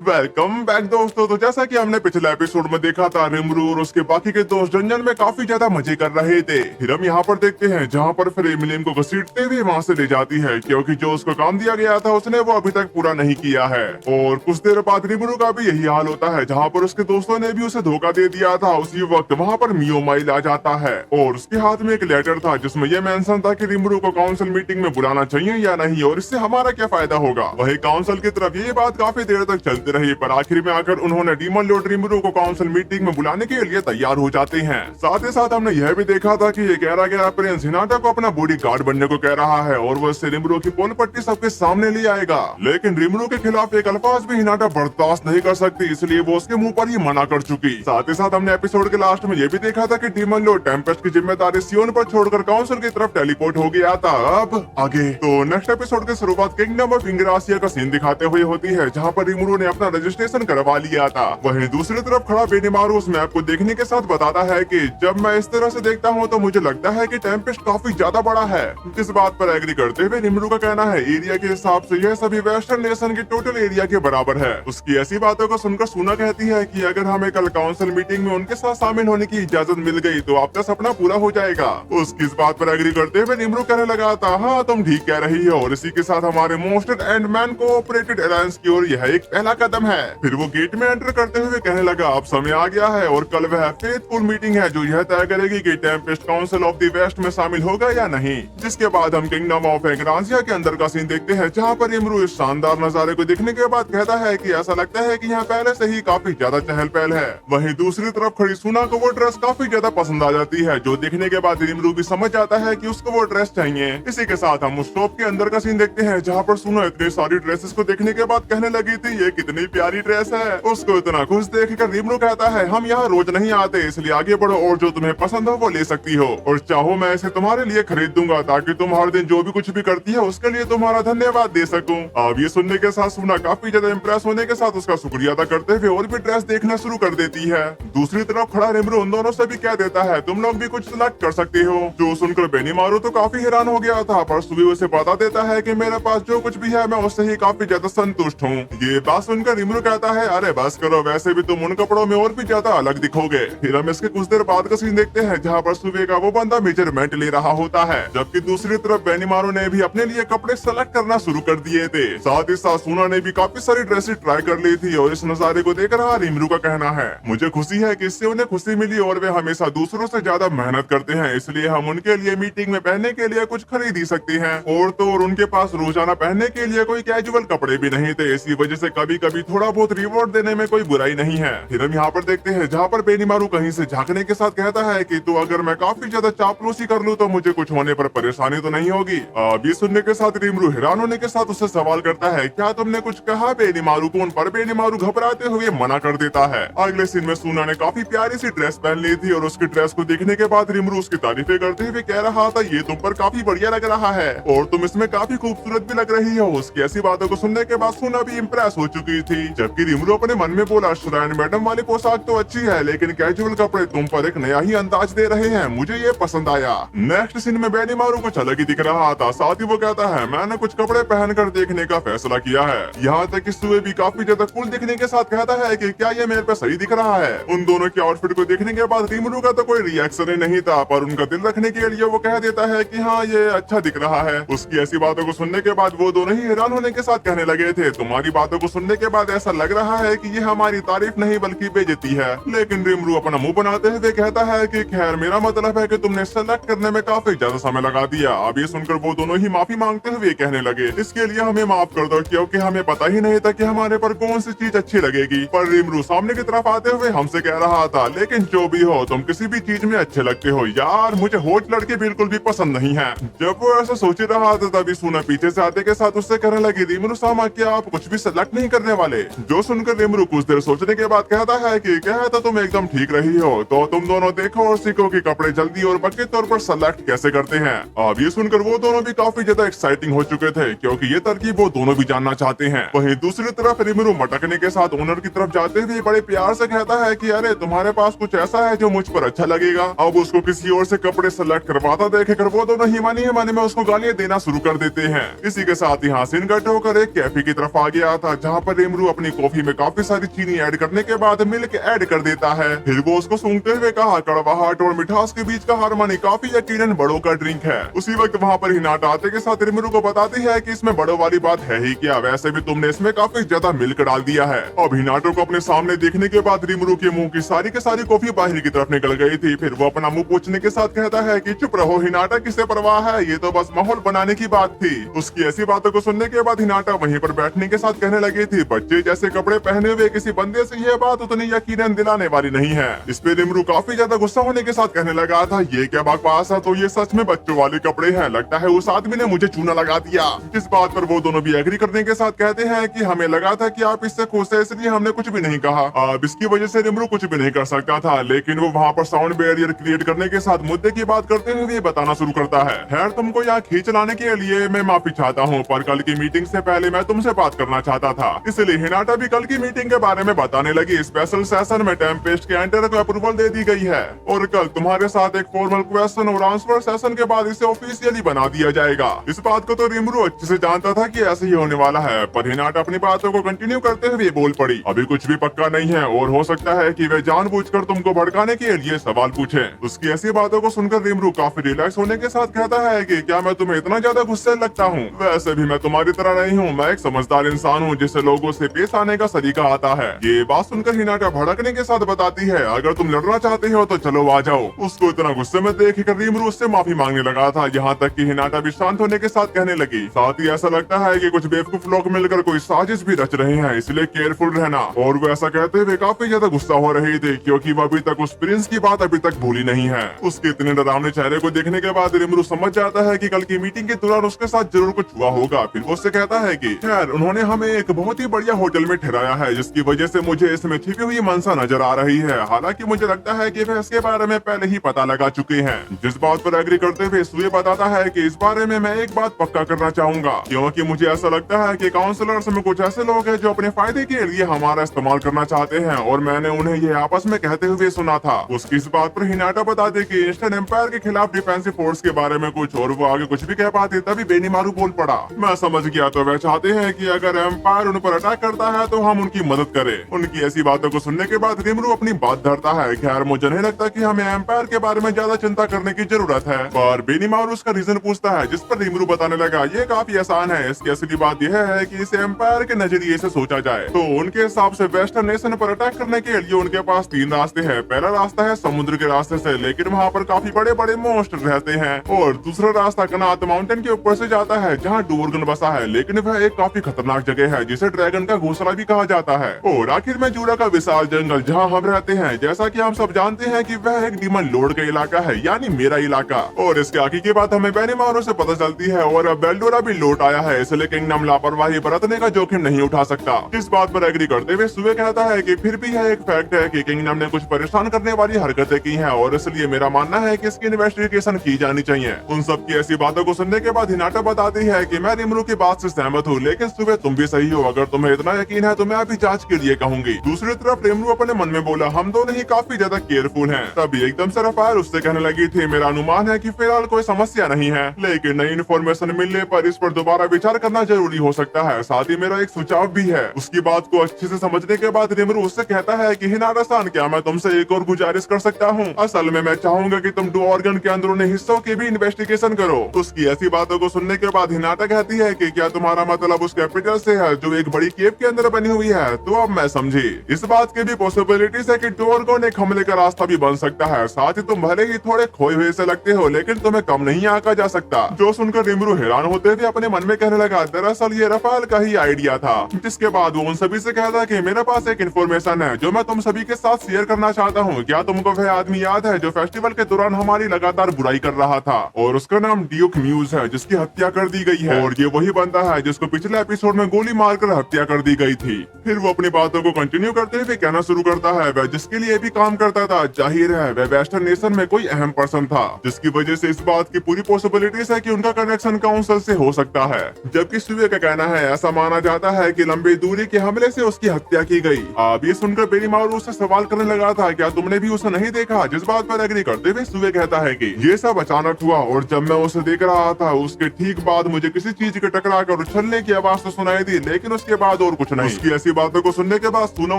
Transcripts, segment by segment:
Welcome back दोस्तों। तो जैसा कि हमने पिछले एपिसोड में देखा था, रिमरू और उसके बाकी के दोस्त जंगल में काफी ज्यादा मजे कर रहे थे। फिर हम यहाँ पर देखते हैं जहाँ पर फिर एमिलियन को घसीटते हुए वहाँ से ले जाती है, क्योंकि जो उसको काम दिया गया था उसने वो अभी तक पूरा नहीं किया है। और कुछ देर बाद रिमरू का भी यही हाल होता है, जहाँ पर उसके दोस्तों ने भी उसे धोखा दे दिया था। उसी वक्त वहाँ पर मियो माइल आ जाता है और उसके हाथ में एक लेटर था जिसमें यह मेंशन था कि रिमरू को काउंसिल मीटिंग में बुलाना चाहिए या नहीं, और इससे हमारा क्या फायदा होगा। वही काउंसिल की तरफ ये बात काफी देर तक चलती रही, पर आखिर में आकर उन्होंने डीमन लॉर्ड रिमरू को काउंसिल मीटिंग में बुलाने के लिए तैयार हो जाते हैं। साथ ही साथ हमने यह भी देखा था कि ये कह रहा गया प्रिंस हिनाटा को अपना बॉडी गार्ड बनने को कह रहा है और वो इससे रिमरू की पोल पट्टी सबके सामने ले आएगा। लेकिन रिमरू के खिलाफ एक अल्फाज भी हिनाटा बर्दाश्त नहीं कर सकती, इसलिए वो उसके मुंह पर ही मना कर चुकी। साथ ही साथ हमने एपिसोड के लास्ट में ये भी देखा था कि डीमन लॉर्ड टेम्पेस्ट की जिम्मेदारी सियोन पर छोड़कर काउंसिल की तरफ टेलीपोर्ट हो गया था। अब आगे तो नेक्स्ट एपिसोड की शुरुआत किंगडम ऑफ इंग्रासिया का सीन दिखाते हुए होती है, जहाँ पर रिमरू ने अपना रजिस्ट्रेशन करवा लिया था। वहीं दूसरी तरफ खड़ा बेनीमारू उस मैप को देखने के साथ बताता है कि जब मैं इस तरह से देखता हूँ तो मुझे लगता है कि टेम्पेस्ट काफी ज्यादा बड़ा है। इस बात पर एग्री करते हुए रिमरू का कहना है एरिया के हिसाब से यह सभी वेस्टर्न नेशन के टोटल एरिया के बराबर है। उसकी ऐसी बातों को सुनकर सुना कहती है कि अगर हमें कल काउंसिल मीटिंग में उनके साथ शामिल होने की इजाजत मिल गई तो आपका सपना पूरा हो जाएगा। उसकी इस बात पर एग्री करते हुए रिमरू कहने लगा था, हाँ तुम ठीक कह रही हो, और इसी के साथ हमारे मोस्टेड एंड मैन कोऑपरेटेड अलायंस की ओर यह एक पहला कदम है। फिर वो गेट में एंटर करते हुए कहने लगा, अब समय आ गया है और कल वह फेथफुल मीटिंग है जो यह तय करेगी कि tempest council of the west में शामिल होगा या नहीं। जिसके बाद हम किंगडम ऑफ एग्रांसिया के अंदर का सीन देखते हैं, जहाँ पर रिमरू इस शानदार नजारे को देखने के बाद कहता है कि ऐसा लगता है कि यहाँ पहले से ही काफी ज्यादा चहल पहल है। वहीं दूसरी तरफ खड़ी सुना को वो ड्रेस काफी ज्यादा पसंद आ जाती है, जो देखने के बाद रिमरू भी समझ जाता है कि उसको वो ड्रेस चाहिए। इसी के साथ हम उस शॉप के अंदर का सीन देखते हैं, जहाँ पर सुना इतनी सारी ड्रेसेस को देखने के बाद कहने लगी थी ये कितनी प्यारी ड्रेस है। उसको इतना खुश देखकर रिमरू कहता है, हम यहाँ रोज नहीं आते, इसलिए आगे बढ़ो और जो तुम्हें पसंद हो वो ले सकती हो, और चाहो मैं इसे तुम्हारे लिए खरीद दूंगा ताकि तुम हर दिन जो भी कुछ भी करती है उसके लिए तुम्हारा धन्यवाद दे सकूं। अब ये सुनने के साथ सुना काफी ज्यादा इम्प्रेस होने के साथ उसका शुक्रिया अदा करते हुए और भी ड्रेस देखना शुरू कर देती है। दूसरी तरफ खड़ा रिमरू उन दोनों से भी कह देता है, तुम लोग भी कुछ सिलेक्ट कर सकते हो। जो सुनकर बेनीमारू तो काफी हैरान हो गया था, पर सुबह उसे बता देता है कि मेरे पास जो कुछ भी है मैं उससे ही काफी ज्यादा संतुष्ट हूँ। ये बात सुनकर रिमरू कहता है, अरे बस करो, वैसे भी तुम उन कपड़ों में और भी ज्यादा अलग दिखोगे। फिर हम इसके कुछ देर बाद का सीन देखते हैं, जहाँ पर सुबह का वो बंदा मेजरमेंट ले रहा होता है, जबकि दूसरी तरफ बेनीमारू ने भी अपने लिए कपड़े सेलेक्ट करना शुरू कर दिए थे। साथ ही साथ सुना ने भी काफी सारी ड्रेसेस ट्राई कर ली थी, और इस नजारे को देख रहा रिमरू का कहना है, मुझे खुशी है कि इससे उन्हें खुशी मिली और वे हमेशा दूसरों से ज्यादा मेहनत करते हैं, इसलिए हम उनके लिए मीटिंग में पहनने के लिए कुछ खरीद ही सकते हैं। और तो और उनके पास रोजाना पहनने के लिए कोई कैजुअल कपड़े भी नहीं थे, इसी वजह से कभी कभी थोड़ा बहुत रिवॉर्ड देने में कोई बुराई नहीं है। फिर हम यहाँ पर देखते हैं, जहाँ पर बेनीमारू कहीं से झांकने के साथ कहता है कि तो अगर मैं काफी ज्यादा चापलूसी कर लूँ तो मुझे कुछ होने पर परेशानी तो नहीं होगी। अब ये सुनने के साथ रिमरू हैरान होने के साथ उससे सवाल करता है, क्या तुमने कुछ कहा बेनीमारू को? उन पर बेनीमारू घबराते हुए मना कर देता है। अगले सीन में सुना ने काफी प्यारी सी ड्रेस पहन ली थी, और उसकी ड्रेस को देखने के बाद रिमरू उसकी तारीफें करते हुए कह रहा था, ये तुम पर काफी बढ़िया लग रहा है और तुम इसमें काफी खूबसूरत भी लग रही हो। उसकी ऐसी बातों को सुनने के बाद सुना भी इम्प्रेस हो चुकी थी, जबकि रिमरू अपने मन में बोला, श्राइन मैडम वाली पोशाक तो अच्छी है, लेकिन कैजुअल कपड़े तुम पर एक नया ही अंदाज दे रहे हैं, मुझे ये पसंद आया। नेक्स्ट सीन में बेनीमारू कुछ अलग ही दिख रहा था, साथ ही वो कहता है, मैंने कुछ कपड़े पहनकर देखने का फैसला किया है। यहाँ तक कि सुबह भी काफी ज्यादा कूल दिखने के साथ कहता है कि क्या ये मेरे पे सही दिख रहा है। उन दोनों के आउटफिट को देखने के बाद रिमरू का तो कोई रिएक्शन ही नहीं था, पर उनका दिल रखने के लिए वो कह देता है कि हाँ ये अच्छा दिख रहा है। उसकी ऐसी बातों को सुनने के बाद वो दोनों ही हैरान होने के साथ कहने लगे थे, तुम्हारी बातों को सुनने के बाद ऐसा लग रहा है कि ये हमारी तारीफ नहीं बल्कि बेइज्जती है। लेकिन रिमरू अपना मुंह बनाते हुए कहता है कि खैर मेरा मतलब है कि तुमने सेलेक्ट करने में काफी ज्यादा समय लगा दिया। अब ये सुनकर वो दोनों ही माफी मांगते हुए कहने लगे, इसके लिए हमें माफ कर दो, क्योंकि हमें पता ही नहीं था कि हमारे पर कौन सी चीज अच्छी लगेगी। पर रिमरू सामने की तरफ आते हुए हमसे कह रहा था, लेकिन जो भी हो तुम किसी भी चीज में अच्छे लगते हो यार, मुझे हॉट लड़के बिल्कुल भी पसंद नहीं है। जब वो ऐसा सोच ही रहा था तभी सुना पीछे से आते के साथ उससे कहने लगी, रिमरू सामा क्या आप कुछ भी सेलेक्ट नहीं करने वाले? जो सुनकर रिमरू कुछ देर सोचने के बाद कहता है कि क्या तो तुम एकदम ठीक रही हो, तो तुम दोनों देखो और सीखो कि कपड़े जल्दी और पक्के तौर पर सेलेक्ट कैसे करते हैं। अब ये सुनकर वो दोनों भी काफी ज्यादा एक्साइटिंग हो चुके थे, क्योंकि ये तरकीब वो दोनों भी जानना चाहते हैं। वहीं दूसरी तरफ रिमरू मटकने के साथ ओनर की तरफ जाते हुए बड़े प्यार से कहता है कि अरे तुम्हारे पास कुछ ऐसा है जो मुझ पर अच्छा लगेगा। अब उसको किसी और से कपड़े सेलेक्ट करवाता देखेकर वो दोनों ही मानी में उसको गालियां देना शुरू कर देते हैं। इसी के साथ यहाँ सीन कट होकर एक कैफे की तरफ आ गया था, जहाँ पर रिमरू अपनी कॉफी में काफी सारी चीनी ऐड करने के बाद मिल्क ऐड कर देता है। फिर वो उसको सूंघते हुए कहा, कड़वाहट और मिठास के बीच का हार्मनी काफी यकीनन बड़ों का ड्रिंक है। उसी वक्त वहाँ पर हिनाटा आते के साथ रिमरू को बताती है कि इसमें बड़ों वाली बात है ही क्या, वैसे भी तुमने इसमें काफी ज्यादा मिल्क डाल दिया है। अब हिनाटो को अपने सामने देखने के बाद रिमरू के मुंह की सारी कॉफी बाहर की तरफ निकल गई थी। फिर वो अपना मुंह पोंछने के साथ कहता है कि चुप रहो हिनाटा, किसे परवाह है, ये तो बस माहौल बनाने की बात थी। उसकी ऐसी बातों को सुनने के बाद हिनाटा वहीं पर बैठने के साथ कहने लगी थी, बच्चे जैसे कपड़े पहने हुए किसी बंदे से यह बात उतनी यकीनन दिलाने वाली नहीं है। इस पे रिमरू काफी ज्यादा गुस्सा होने के साथ कहने लगा था, ये क्या बकवास है, तो ये सच में बच्चों वाले कपड़े हैं, लगता है उस आदमी ने मुझे चूना लगा दिया। इस बात पर वो दोनों भी एग्री करने के साथ कहते हैं कि हमें लगा था कि आप इससे खुश है इसलिए हमने कुछ भी नहीं कहा। अब इसकी वजह से रिमरू कुछ भी नहीं कर सकता था, लेकिन वो वहाँ पर साउंड बैरियर क्रिएट करने के साथ मुद्दे की बात करते हुए बताना शुरू करता है, खैर तुमको यहाँ खींच लाने के लिए मैं माफी चाहता हूँ, पर कल की मीटिंग से पहले मैं तुमसे बात करना चाहता था। इसलिए हिनाटा भी कल की मीटिंग के बारे में बताने लगी। स्पेशल सेशन में टेम्पेस्ट के एंटर को अप्रूवल दे दी गई है और कल तुम्हारे साथ एक फॉर्मल क्वेश्चन और आंसर सेशन के बाद इसे ऑफिशियली बना दिया जाएगा। इस बात को तो रिमरू अच्छे से जानता था कि ऐसे ही होने वाला है, पर हिनाटा अपनी बातों को कंटिन्यू करते हुए बोल पड़ी, अभी कुछ भी पक्का नहीं है और हो सकता है कि वे जानबूझकर तुमको भड़काने के लिए सवाल पूछे। उसकी ऐसी बातों को सुनकर रिमरू काफी रिलैक्स होने के साथ कहता है कि क्या मैं तुम्हें इतना ज्यादा गुस्से लगता हूँ, वैसे भी मैं तुम्हारी तरह नहीं हूँ, मैं एक समझदार इंसान हूँ जिससे लोगों से पेश आने का सलीका आता है। ये बात सुनकर हिनाटा भड़कने के साथ बताती है, अगर तुम लड़ना चाहते हो तो चलो आ जाओ। उसको इतना गुस्से में देखकर रिमरू उससे माफी मांगने लगा था, यहाँ तक कि हिनाटा भी शांत होने के साथ कहने लगी, साथ ही ऐसा लगता है कि कुछ बेवकूफ लोग मिलकर कोई साजिश भी रच रहे हैं, इसलिए केयरफुल रहना। और वो ऐसा कहते हुए काफी ज्यादा गुस्सा हो रही थी क्योंकि वो अभी तक उस प्रिंस की बात अभी तक भूली नहीं है। उसके इतने डरावने चेहरे को देखने के बाद रिमरू समझ जाता है कि कल की मीटिंग के दौरान उसके साथ जरूर कुछ हुआ होगा। फिर वो उससे कहता है कि खैर उन्होंने हमें एक बहुत ही बढ़िया होटल में ठहराया है, जिसकी वजह से मुझे इसमें छिपी हुई मनसा नजर आ रही है। हालांकि मुझे लगता है कि वे इसके बारे में पहले ही पता लगा चुके हैं। जिस बात पर एग्री करते हुए सुए बताता है कि इस बारे में मैं एक बात पक्का करना चाहूंगा, क्योंकि मुझे ऐसा लगता है कि काउंसलर्स में कुछ ऐसे लोग हैं जो अपने फायदे के लिए हमारा इस्तेमाल करना चाहते हैं और मैंने उन्हें ये आपस में कहते हुए सुना था। उसकी इस बात पर हिनाटा बताते कि ईस्टर्न एम्पायर के खिलाफ डिफेंसिव फोर्स के बारे में कुछ, और वो आगे कुछ भी कह पाते तभी बेनीमारू बोल पड़ा, मैं समझ गया, तो वे चाहते हैं कि अगर एम्पायर उन पर अटैक करता है तो हम उनकी मदद करें। उनकी ऐसी बातों को सुनने के बाद रिमरू अपनी बात धरता है, खैर मुझे नहीं लगता कि हमें एम्पायर के बारे में ज्यादा चिंता करने की जरूरत है। पर बेनीमारू उसका रीजन पूछता है, जिस पर रिमरू बताने लगा, ये काफी आसान है, इसकी असली बात यह है कि इसे एम्पायर के नजरिए से सोचा जाए तो उनके हिसाब से वेस्टर्न नेशन पर अटैक करने के लिए उनके पास 3 रास्ते हैं। पहला रास्ता है समुद्र के रास्ते से, लेकिन वहाँ पर काफी बड़े बड़े मोन्स्टर रहते हैं, और दूसरा रास्ता कनात माउंटेन के ऊपर से जाता है जहाँ डोरगन बसा है, लेकिन वह एक काफी खतरनाक जगह है जिसे ड्रैगन का घोंसला भी कहा जाता है। और आखिर में जूरा का विशाल जंगल जहाँ हम रहते हैं, जैसा कि हम सब जानते हैं कि वह एक डीमन लॉर्ड का इलाका है, यानी मेरा इलाका। और इसके आगे की बात हमें बेनीमारू से पता चलती है और अब बेल्डोरा भी लौट आया है, इसलिए किंगडम लापरवाही बरतने का जोखिम नहीं उठा सकता। इस बात पर एग्री करते हुए सुबह कहता है कि फिर भी यह एक फैक्ट है कि किंगडम ने कुछ परेशान करने वाली हरकतें की हैं और इसलिए मेरा मानना है कि इसकी इन्वेस्टिगेशन की जानी चाहिए। उन सब की ऐसी बातों को सुनने के बाद हिनाटा बताती है कि मैं रिमरू की बात से सहमत हूँ, लेकिन सुबह तुम भी सही हो, अगर तुम्हें इतना यकीन है तो मैं अभी जांच के लिए कहूंगी। दूसरी तरफ रिमरू अपने मन में बोला, हम दोनों ही काफी ज्यादा केयरफुल हैं। तभी एकदम से रफायर उससे कहने लगी थी, मेरा अनुमान है कि फिलहाल कोई समस्या नहीं है, लेकिन नई इन्फॉर्मेशन मिलने पर इस पर दोबारा विचार करना जरूरी हो सकता है। साथ ही मेरा एक सुझाव भी है। उसकी बात को अच्छे से समझने के बाद रिमरू उससे कहता है कि हिनाटा-सान, क्या मैं तुमसे एक और गुजारिश कर सकता हूँ? असल में मैं चाहूंगा कि तुम डोरगन के अंदरूनी हिस्सों की भी इन्वेस्टिगेशन करो। उसकी ऐसी बातों को सुनने के बाद हिनाटा कहती है कि क्या तुम्हारा मतलब उस कैपिटल से है जो एक बड़ी केव के अंदर बनी हुई है? तो अब मैं समझी, इस बात की भी पॉसिबिलिटीज है कि डोरगन एक हमले का रास्ता भी बन सकता है। साथ ही तुम भले ही थोड़े खोए हुए से लगते हो, लेकिन तुम्हें कम नहीं आंका जा सकता। जो सुनकर रिमरू हैरान होते हुए अपने मन में कहने लगा, दरअसल ये रफाल का ही आइडिया था। जिसके बाद वो उन सभी से कहता कि मेरे पास एक इन्फॉर्मेशन है जो मैं तुम सभी के साथ शेयर करना चाहता हूँ। क्या तुमको वह आदमी याद है जो फेस्टिवल के दौरान हमारी लगातार बुराई कर रहा था? और उसका नाम ड्यूक म्यूज है, जिसकी हत्या कर दी गई है, और ये वही बंदा है जिसको पिछले एपिसोड में गोली मारकर हत्या कर दी गई थी। फिर वो अपनी बातों को कंटिन्यू करते हुए कहना शुरू करता है, वह जिसके लिए भी काम करता था, जाहिर है वह वेस्टर्न नेशन में कोई अहम पर्सन था, जिसकी वजह से इस बात की पूरी पॉसिबिलिटीज है कि उनका कनेक्शन काउंसिल से हो सकता है। जबकि सुबह का कहना है ऐसा माना जाता है कि लंबी दूरी के हमले से उसकी हत्या की गई। अब ये सुनकर बेनीमारू उससे सवाल करने लगा था, क्या तुमने भी उसे नहीं देखा? जिस बात पर एग्री करते हुए सुबह कहता है कि ये सब अचानक हुआ और जब मैं उसे देख रहा था उसके ठीक बाद मुझे किसी चीज के टकरा कर उछलने की आवाज तो सुनाई दी, लेकिन उसके बाद बाद और कुछ नहीं। उसकी ऐसी बातों को सुनने के बाद सूना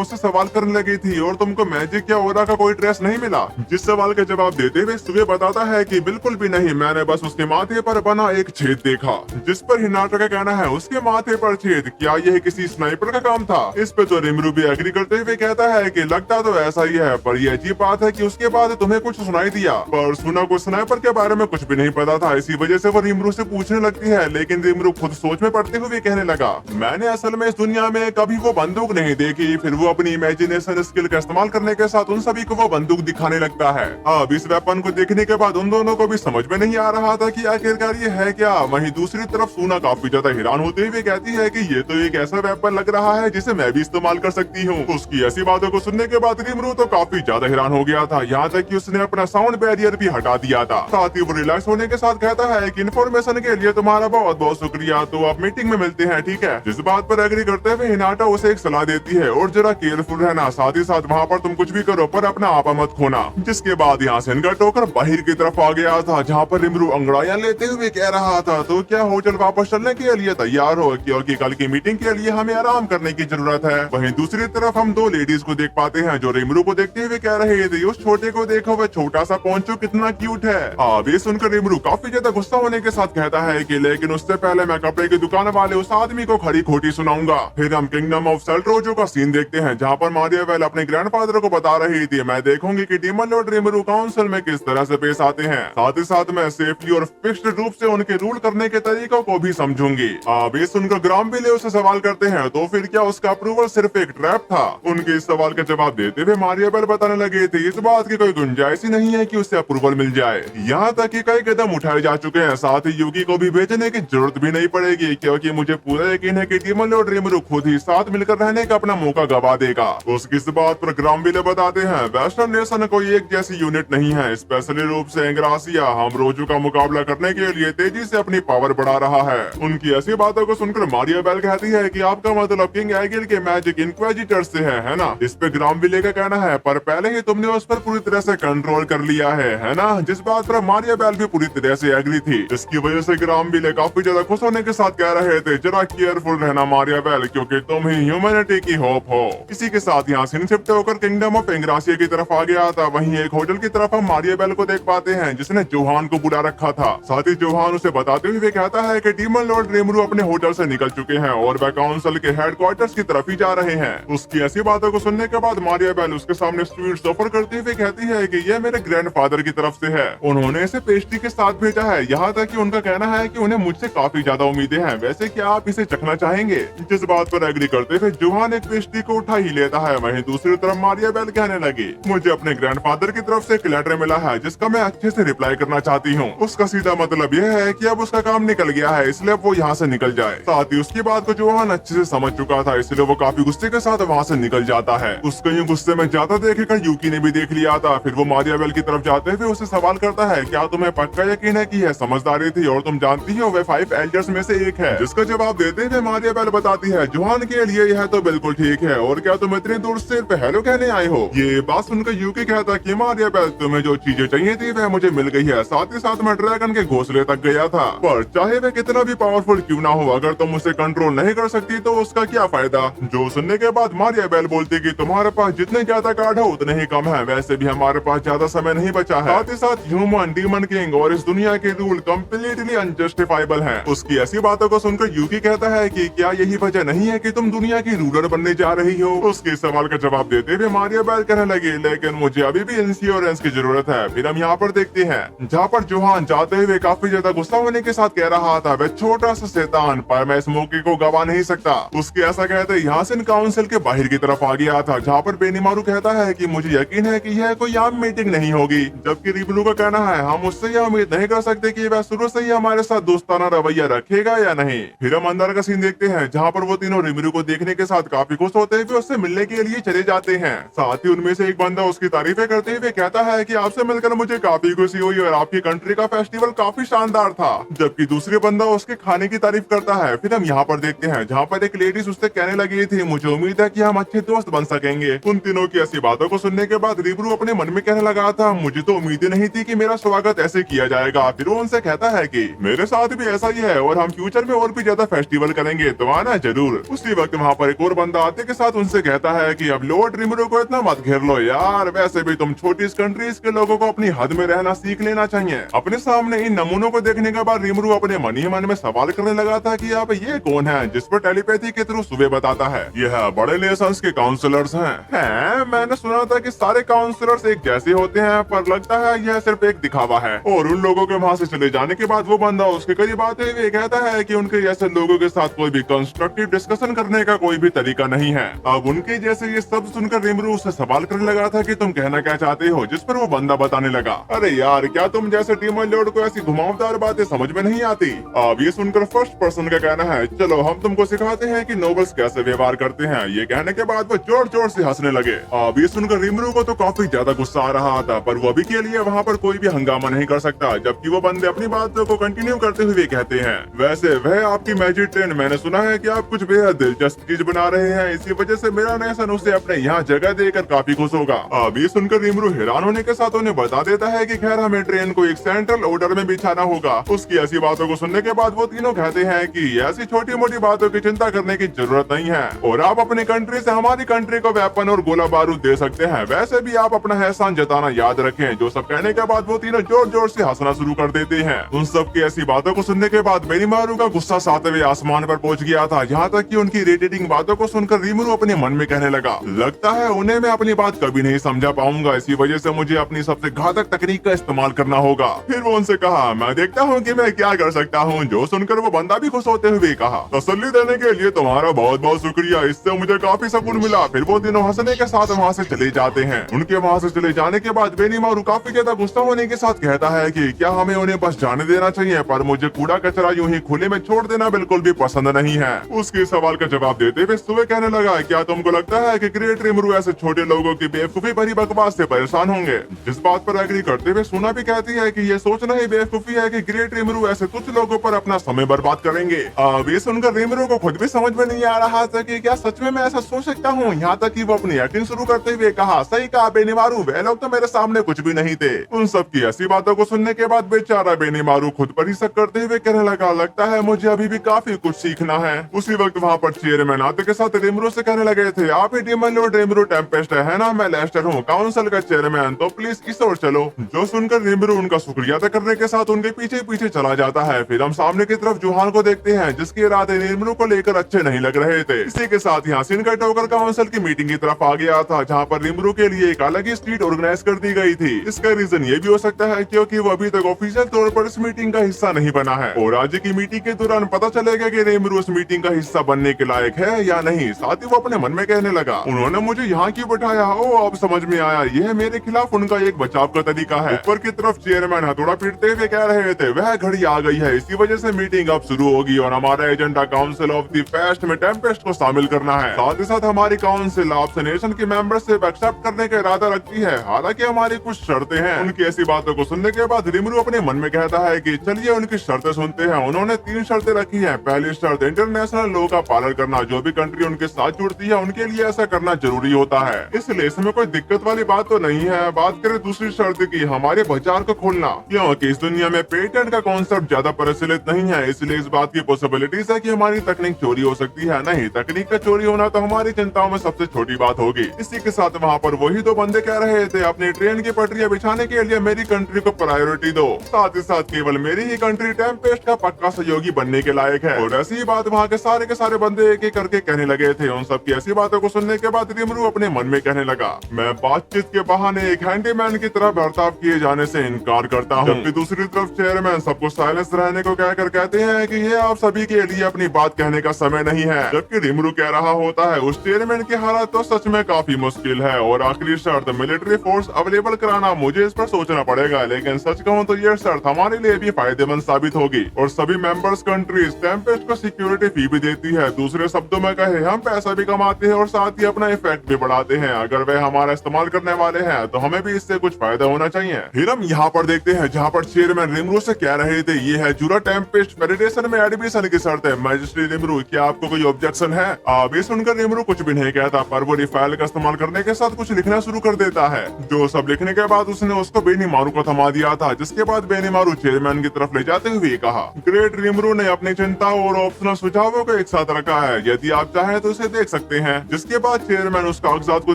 उससे सवाल करने लगी थी, और तुमको मैजिक या ओरा का कोई ट्रेस नहीं मिला? जिस सवाल के जवाब देते हुए सुगे बताता है कि बिल्कुल भी नहीं, मैंने बस उसके माथे पर बना एक छेद देखा। जिस पर हिनाटा का कहना है उसके माथे पर छेद, क्या यह किसी स्नाइपर का काम था? इस पे तो रिमरू भी एग्री करते हुए कहता है कि लगता तो ऐसा ही है, पर ये अजीब बात है कि उसके बाद तुम्हें कुछ सुनाई दिया। पर सुना को स्नाइपर के बारे में कुछ भी नहीं पता था, इसी वजह से वो रिमरू से पूछने लगती है। लेकिन रिमरू खुद सोच में पड़ते हुए कहने लगा, मैंने असल में इस दुनिया में कभी वो बंदूक नहीं देखी। फिर वो अपनी इमेजिनेशन स्किल का इस्तेमाल करने के साथ उन सभी को वो बंदूक दिखाने लगता है। अब इस वेपन को देखने के बाद उन दोनों को भी समझ में नहीं आ रहा था कि आखिरकार ये है क्या। वहीं दूसरी तरफ सूना काफी ज्यादा हैरान होते हुए कहती है कि ये तो एक ऐसा वेपन लग रहा है जिसे मैं भी इस्तेमाल कर सकती हूँ। उसकी ऐसी बातों को सुनने के बाद रिमरू तो काफी ज्यादा हैरान हो गया था, यहाँ तक कि उसने अपना साउंड बैरियर भी हटा दिया था। साथ ही वो रिलैक्स होने के साथ कहता है कि इन्फॉर्मेशन के लिए तुम्हारा बहुत बहुत शुक्रिया, तो आप मीटिंग में मिलते हैं, ठीक है? जिस बात पर एग्री करते हुए हिनाटा उसे एक सलाह देती है, और जरा केयरफुल रहना, साथ ही साथ वहाँ पर तुम कुछ भी करो पर अपना आपा मत खोना। जिसके बाद यहाँ से इनका टोकर बाहर की तरफ आ गया था, जहाँ पर रिमरू अंगड़ाइयां लेते हुए कह रहा था, तो क्या होटल वापस चलने के लिए तैयार हो, क्योंकि कल की मीटिंग के लिए हमें आराम करने की जरूरत है। वहीं दूसरी तरफ हम दो लेडीज को देख पाते हैं जो रिमरू को देखते हुए कह रहे थे, उस छोटे को देखो, वह छोटा सा पोंचो कितना क्यूट है। अब ये सुनकर रिमरू काफी ज्यादा गुस्सा होने के साथ कहता है कि लेकिन उससे पहले मैं कपड़े की दुकान वाले उस आदमी को खरी खोटी सुनाऊंगा। फिर हम किंगडम ऑफ सेल्ट्रोजो का सीन देखते हैं, जहाँ पर मारियाबेल अपने ग्रैंडफादर को बता रही थी, मैं देखूंगी कि डीमन लॉर्ड रिमरू काउंसिल में किस तरह से पेश आते हैं, साथ ही साथ मैं सेफली और फिक्स्ड रूप से उनके रूल करने के तरीकों को भी समझूंगी। अब ये सुनकर ग्राम्बिले उससे सवाल करते हैं, तो फिर क्या उसका अप्रूवल सिर्फ एक ट्रैप था? उनके इस सवाल का जवाब देते हुए मारियाबेल बताने लगे थे, इस बात की कोई गुंजाइश ही नहीं है कि उससे अप्रूवल मिल जाए। यहाँ तक कि कई कदम उठाए जा चुके हैं, साथ ही युगी को भी भेजने की जरूरत भी नहीं पड़ेगी, क्योंकि मुझे पूरा यकीन है कि डीमन लॉर्ड रिमरू खुद ही साथ मिलकर रहने का अपना मौका गवा देगा। उसकी इस बात पर ग्राम्बिले बताते हैं, वेस्टर्न नेशन कोई एक जैसी यूनिट नहीं है, स्पेशली रूप से एंग्रासिया हम रोजू का मुकाबला करने के लिए तेजी से अपनी पावर बढ़ा रहा है। उनकी ऐसी बातों को सुनकर मारियाबेल कहती है कि आपका मतलब किंग एगिल के मैजिक इंक्विजिटर से है ना? इस पे ग्राम्बिले का कहना है, पर पहले ही तुमने उस पर पूरी तरह से कंट्रोल कर लिया है ना? जिस बात पर मारियाबेल भी पूरी तरह से एग्री थी। इसकी वजह से ग्राम्बिले काफी ज्यादा खुश होने के साथ कह रहे थे, जरा केयरफुल रहना मारियाबेल, क्योंकि तुम ही ह्यूमैनिटी की होप हो। इसी के साथ यहाँ सीन शिफ्ट होकर किंगडम ऑफ एंग्रासिया की तरफ आ गया था। वहीं एक होटल की तरफ हम मारियाबेल को देख पाते हैं, जिसने जोहान को बुला रखा था। साथ ही जोहान उसे बताते हुए कहता है कि डीमन लॉर्ड रिमरू अपने होटल से निकल चुके हैं और वह काउंसिल के हेडक्वार्टर्स की तरफ ही जा रहे हैं। उसकी ऐसी बातों को सुनने के बाद मारियाबेल उसके सामने स्वीट्स ऑफर करते हुए कहती है कि यह मेरे ग्रैंडफादर की तरफ से है, उन्होंने इसे पेस्ट्री के साथ भेजा है। यहाँ तक कि उनका कहना है कि उन्हें मुझसे काफी ज्यादा उम्मीदें हैं, वैसे क्या आप इसे चखना चाहेंगे? जिस बात पर एग्री करते हुए जोहान एक पेस्ट्री को उठा ही लेता है। वहीं दूसरी तरफ मारियाबेल कहने लगी, मुझे अपने ग्रैंडफादर की तरफ से एक लेटर मिला है जिसका मैं अच्छे से रिप्लाई करना चाहती हूँ। उसका सीधा मतलब यह है कि अब उसका काम निकल गया है, इसलिए वो यहाँ से निकल जाए। साथ ही उसकी बात को जोहान अच्छे से समझ चुका था, इसलिए वो काफी गुस्से के साथ वहाँ से निकल जाता है। उसको यूँ गुस्से में जाता देखकर यूकी ने भी देख लिया था। फिर वो मारियाबेल की तरफ जाते हुए उसे सवाल करता है, क्या तुम्हें पक्का यकीन है कि यह समझदारी थी और तुम जानती हो वह 5 एल्डर्स में से एक है? जिसका जवाब देते हुए मारियाबेल बताती है, जोहान के लिए यह तो बिल्कुल ठीक है, और क्या तुम इतनी दूर सिर्फ हेलो कहने आए हो? ये बात सुनकर यूकी कहता कि मारियाबेल तुम्हें जो चीजें चाहिए थी वह मुझे मिल गई है, साथ ही साथ मैं ड्रैगन के घोंसले तक गया था। पर चाहे वह कितना भी पावरफुल क्यों ना हो, अगर तुम उसे कंट्रोल नहीं कर सकती तो उसका क्या फायदा? जो सुनने के बाद मारियाबेल बोलती कि तुम्हारे पास जितने ज्यादा कार्ड हो उतने ही कम है, वैसे भी हमारे पास ज्यादा समय नहीं बचा है। साथ ही साथ ह्यूमन, डीमन किंग और इस दुनिया के रूल कम्प्लीटली अनजस्टिफाइबल है। उसकी ऐसी बातों को सुनकर यूकी कहता है कि क्या यही वजह नहीं है कि तुम दुनिया की रूलर बनने जा रही हो? उसके सवाल का जवाब देते हुए मारियाबेल कहने लगी, लेकिन मुझे अभी भी इंश्योरेंस की जरूरत है। फिर हम यहाँ पर देखते हैं जहाँ पर जोहान जाते हुए काफी ज्यादा गुस्सा होने के साथ कह रहा था, वह छोटा सा शैतान, पर मैं इस मौके को गवा नहीं सकता। उसके ऐसा कहते यहाँ से काउंसिल के बाहर की तरफ आ गया था, जहाँ पर बेनीमारू कहता है कि मुझे यकीन है कि यह कोई आम मीटिंग नहीं होगी, जबकि रिबलू का कहना है हम उससे यह उम्मीद नहीं कर सकते कि वह शुरू से ही हमारे साथ दोस्ताना रवैया रखेगा या नहीं। फिर हम अंदर का सीन देखते हैं, जहाँ पर वो तीनों रिबलू को देखने के साथ काफी खुश होते हुए उससे मिलने के लिए चले जाते हैं। साथ ही उनमें से एक बंदा उसकी तारीफें करते हुए कहता है कि आपसे मिलकर मुझे काफी खुशी हुई और आपकी कंट्री का फेस्टिवल काफी शानदार था, जबकि दूसरे बंदा उसके खाने की तारीफ करता है। फिर हम यहाँ पर देखते हैं जहाँ पर एक लेडीज उससे कहने लगी थी, मुझे उम्मीद है कि हम अच्छे दोस्त बन सकेंगे। उन तीनों की ऐसी बातों को सुनने के बाद रिबरू अपने मन में कहने लगा था, मुझे तो उम्मीद नहीं थी कि मेरा स्वागत ऐसे किया जाएगा। फिर वो उनसे कहता है कि मेरे साथ भी ऐसा ही है और हम फ्यूचर में और भी ज्यादा फेस्टिवल करेंगे, तो आना जरूर। जरूर। उसी वक्त वहाँ पर एक और बंदा आते के साथ उनसे कहता है कि अब लॉर्ड रिमरू को इतना मत घेर लो यार, वैसे भी तुम छोटी कंट्रीज के लोगों को अपनी हद में रहना सीख लेना चाहिए। अपने सामने इन नमूनों को देखने के बाद रिमरू अपने मन ही मन में सवाल करने लगा था कि अब ये कौन है जिस पर टेलीपैथी के थ्रू सुबह बताता है। यह बड़े नेशंस के काउंसलर्स हैं। मैंने सुना था कि सारे काउंसलर्स एक जैसे होते हैं, पर लगता है यह सिर्फ एक दिखावा है। और उन लोगों के वहाँ से चले जाने के बाद वो बंदा उसके करीब आते हुए कहता है कि उनके जैसे लोगों के साथ कोई भी कंस्ट्रक्टिव डिस्कशन करने का कोई भी तरीका नहीं है। अब उनके जैसे ये सब सुनकर रिमरू उससे सवाल करने लगा था कि तुम कहना क्या चाहते हो, जिस पर वो बंदा बताने लगा, अरे यार क्या तुम जैसे डीमन लॉर्ड को ऐसी घुमावदार बातें समझ में नहीं आती। अब ये सुनकर फर्स्ट पर्सन का कहना है, चलो हम तुमको सिखाते हैं कि नोबल्स कैसे व्यवहार करते हैं। ये कहने के बाद वो जोर जोर से हंसने लगे। अब ये सुनकर रिमरू को तो काफी ज्यादा गुस्सा आ रहा था, पर वो अभी के लिए वहाँ पर कोई भी हंगामा नहीं कर सकता, जबकि वो बंदे अपनी बातों को कंटिन्यू करते हुए कहते हैं, वैसे वह आपकी मैजिक ट्रेन, मैंने सुना है कि आप कुछ बेहद दिलचस्प चीज बना रहे हैं, इसी वजह से मेरा नेशन उसे अपने यहाँ जगह देकर काफी खुश होगा। अब ये सुनकर रिमरू हैरान होने के साथ उन्हें बता देता है कि खैर हमें ट्रेन को एक सेंट्रल ऑर्डर में बिछाना होगा। उसकी ऐसी बातों को सुनने के बाद वो तीनों कहते हैं कि ऐसी छोटी मोटी बातों की चिंता करने की जरूरत नहीं है और आप अपनी कंट्री से हमारी कंट्री को वेपन और गोला बारूद दे सकते हैं। वैसे भी आप अपना एहसान जताना याद रखें। जो सब कहने के बाद वो तीनों जोर जोर से हंसना शुरू कर देते हैं। उन सब की ऐसी बातों को सुनने के बाद बेनीमारू का गुस्सा 7वें आसमान पर पहुंच गया था, यहाँ तक कि उनकी इरिटेटिंग बातों को सुनकर रिमरू अपने मन में कहने लगा, लगता है उन्हें मैं अपनी बात कभी नहीं समझा पाऊंगा, इसी वजह से मुझे अपनी सबसे घातक तकनीक का इस्तेमाल करना होगा। फिर वो उनसे कहा, मैं देखता हूँ कि मैं क्या कर सकता हूँ। जो सुनकर वो बंदा भी खुश होते हुए कहा, तसल्ली देने के लिए तुम्हारा बहुत बहुत शुक्रिया, इससे मुझे काफी सुकून मिला। फिर वो तीनों हंसने के साथ वहाँ से चले जाते हैं। उनके वहाँ से चले जाने के बाद बेनीमारू काफी ज्यादा गुस्सा होने के साथ कहता है कि क्या हमें उन्हें बस जाने देना चाहिए, पर मुझे कूड़ा कचरा यूं ही खुले में छोड़ देना बिल्कुल भी पसंद नहीं है। उसके सवाल का जवाब देते हुए सुबह कहने लगा, क्या तुमको लगता है कि ग्रेट रिमरू ऐसे छोटे लोगों की बेवकूफी भरी बकवास से परेशान होंगे? जिस बात पर एग्री करते हुए सुना भी कहती है कि ये सोचना ही बेवकूफी है कि ग्रेट रिमरू ऐसे कुछ लोगों पर अपना समय बर्बाद करेंगे। अब ये सुनकर रिमरू को खुद भी समझ में नहीं आ रहा था कि क्या सच में मैं ऐसा सोच सकता हूँ। यहाँ तक कि वो अपनी एक्टिंग शुरू करते हुए कहा, सही कहा बेनीमारू, वे लोग तो मेरे सामने कुछ भी नहीं थे। उन सब की ऐसी बातों को सुनने के बाद बेचारा बेनीमारू खुद पर ही शक करते हुए कहने लगा, लगता है मुझे अभी भी काफी कुछ सीखना है। उसी वक्त वहाँ पर चेयरमैन आते के साथ रिमरू से कहने लगे थे, आप ही डीमन लॉर्ड रिमरू टेम्पेस्ट है ना? मैं लेस्टर हूँ, काउंसिल का चेयरमैन, तो प्लीज इस ओर चलो। जो सुनकर रिमरू उनका शुक्रिया अदा करने के साथ उनके पीछे पीछे चला जाता है। फिर हम सामने की तरफ जुहान को देखते हैं, जिसके इरादे रिमरू को लेकर अच्छे नहीं लग रहे थे। इसी के साथ यहाँ सिनका टोकर काउंसिल की मीटिंग की तरफ आ गया था, जहाँ पर रिमरू के लिए एक अलग ही स्ट्रीट ऑर्गेनाइज कर दी गई थी। इसका रीजन ये भी हो सकता है क्योंकि वो अभी तक ऑफिशियल तौर पर इस मीटिंग का हिस्सा नहीं बना है और आज की मीटिंग के दौरान पता चलेगा कि रिमरू इस मीटिंग का हिस्सा बनने के लायक है या नहीं। साथ ही वो अपने मन में कहने लगा, उन्होंने मुझे यहाँ क्यों बैठाया? ओ अब समझ में आया, यह मेरे खिलाफ उनका एक बचाव का तरीका है। ऊपर की तरफ चेयरमैन हथौड़ा पीटते हुए कह रहे थे, वह घड़ी आ गई है, इसी वजह से मीटिंग अब शुरू होगी और हमारा agenda council of the paste में टेम्पेस्ट को शामिल करना है। साथ ही साथ हमारी काउंसिल आपसे नेशन के मेंबरशिप एक्सेप्ट करने का इरादा रखती है, हालांकि हमारी कुछ शर्तें हैं। उनकी ऐसी बातों को सुनने के बाद रिमरू अपने मन में कहता है कि चलिए उनकी शर्तें सुनते हैं। उन्होंने 3 शर्तें रखी हैं। पहली शर्त, इंटरनेशनल लॉ का पालन करना, जो भी कंट्री उनके साथ जुड़ती है उनके लिए ऐसा करना जरूरी होता है, इसलिए इसमें कोई दिक्कत वाली बात तो नहीं है। बात करें दूसरी शर्त की, हमारे बाजार को खोलना, क्योंकि इस दुनिया में पेटेंट का कॉन्सेप्ट ज्यादा प्रचलित नहीं है, इसलिए इस बात की पॉसिबिलिटीज है कि हमारी तकनीक चोरी हो सकती है। नहीं, तकनीक का चोरी होना तो हमारी चिंताओं में सबसे छोटी बात होगी। इसी के साथ वहाँ पर वही 2 बंदे कह रहे थे, अपनी ट्रेन की पटरियां बिछाने के लिए मेरी कंट्री को प्रायोरिटी दो। साथ ही साथ केवल मेरी ही कंट्री टेम्पेस्ट का पक्का सहयोगी बनने के लायक है। और ऐसी बात वहाँ के सारे बंदे एक एक करके कहने लगे थे। उन सब की ऐसी बातों को सुनने के बाद रिमरू अपने मन में कहने लगा, मैं बातचीत के बहाने एक हैंडीमैन की तरह बर्ताव किए जाने से इनकार करता हूँ। जबकि दूसरी तरफ चेयरमैन सबको साइलेंस रहने को कहकर कहते हैं कि ये आप सभी के लिए अपनी बात कहने का समय नहीं है। जबकि रिमरू कह रहा होता है, उस चेयरमैन की हालत तो सच में काफी मुश्किल है और आखिरी शर्त, मिलिट्री फोर्स अवेलेबल कराना, मुझे इस पर सोचना पड़ेगा, लेकिन सच कहूँ तो ये शर्त हमारे लिए भी फायदेमंद साबित होगी और सभी मेंबर्स कंट्रीज टेम्पेस्ट को सिक्योरिटी फी भी देती है। दूसरे शब्दों में कहे, हम पैसा भी कमाते हैं और साथ ही अपना इफेक्ट भी बढ़ाते हैं। अगर वे हमारा इस्तेमाल करने वाले हैं तो हमें भी इससे कुछ फायदा होना चाहिए। फिर हम यहाँ पर देखते हैं जहाँ पर चेयरमैन रिमरू से कह रहे थे, ये है जूरा टेम्पेस्ट फेडरेशन में एडमिशन की शर्त है। मैजिस्ट्रेट रिमरू, क्या आपको कोई ऑब्जेक्शन है? अब ये सुनकर रिमरू कुछ भी नहीं कहता, पर वो रिफाइल का इस्तेमाल करने के साथ कुछ लिखना शुरू कर देता है। जो सब लिखने के बाद उसने उसको बेनीमारू को थमा दिया था, जिसके बाद बेनीमारू चेयरमैन की तरफ ले जाते हुए कहा, ग्रेट रिमरू ने अपनी चिंता और ऑप्शनल सुझावों को एक साथ रखा है। यदि आप चाहें तो इसे देख सकते हैं। जिसके बाद चेयरमैन उस कागजात को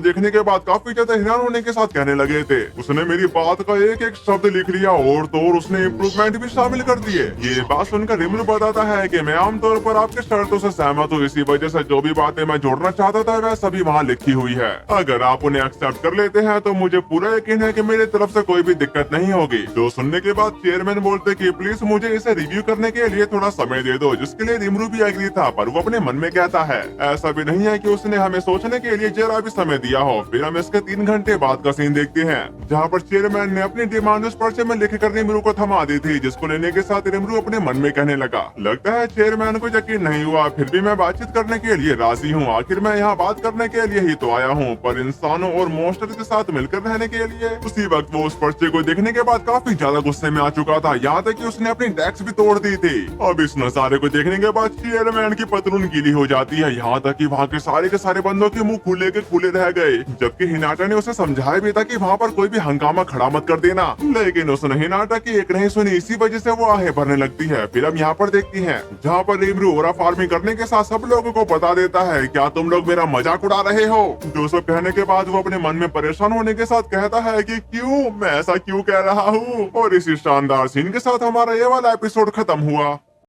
देखने के बाद काफी ज्यादा हैरान होने के साथ कहने लगे थे, उसने मेरी बात का एक एक शब्द लिख लिया और तो और उसने इम्प्रूवमेंट भी शामिल कर दिए। ये बात सुनकर रिमरू बताता है कि मैं आमतौर पर आपके शर्तों से सहमत हूँ, इसी वजह से जो भी बातें मैं जोड़ना चाहता था वह सभी वहाँ लिखी हुई है। अगर आप उन्हें एक्सेप्ट कर लेते हैं तो मुझे पूरा यकीन है कि मेरी तरफ से कोई भी दिक्कत नहीं होगी। जो सुनने के बाद चेयरमैन बोलते कि प्लीज मुझे इसे रिव्यू करने के लिए थोड़ा समय दे दो, जिसके लिए रिमरू भी एग्री था, पर वो अपने मन में कहता है ऐसा भी नहीं है कि उसने हमें सोचने के लिए जरा भी समय दिया हो। फिर हम इसके 3 घंटे बाद का सीन देखते हैं, जहाँ पर चेयरमैन ने अपनी डिमांड उस पर्चे में लिख कर रिमरू को थमा दी थी, जिसको लेने के साथ रिमरू अपने मन में कहने लगा, लगता है चेयरमैन को यकीन नहीं हुआ, फिर भी मैं बातचीत करने के लिए राजी हूँ। आखिर मैं यहाँ बात करने के लिए ही तो आया हूँ, पर इंसानों और मॉन्स्टर के साथ मिलकर रहने के लिए। उसी वक्त वो उस पर्चे को देखने के बाद काफी ज्यादा गुस्से में आ चुका था, यहाँ तक कि उसने अपनी डेस्क भी तोड़ दी थी। अब इस नजारे को देखने के बाद चेयरमैन की पतलून गीली हो जाती है, यहाँ तक कि वहाँ के सारे बंदों के मुंह खुले के खुले रह गए। जबकि हिनाटा ने उसे समझाया भी था कि वहाँ पर कोई भी हंगामा खड़ा मत कर देना, लेकिन उसने हिनाटा की एक नहीं सुनी, इसी वजह से वो आहें भरने लगती है। फिर हम यहाँ पर देखती हैं, जहाँ पर रिमरू ओरा फार्मिंग करने के साथ सब लोगों को बता देता है, क्या तुम लोग मेरा मजाक उड़ा रहे हो? जो सब कहने के बाद वो अपने मन में परेशान होने के साथ कहता है कि क्यों, मैं ऐसा क्यों कह रहा हूँ। और इसी शानदार सीन के साथ हमारा ये वाला एपिसोड खत्म हुआ।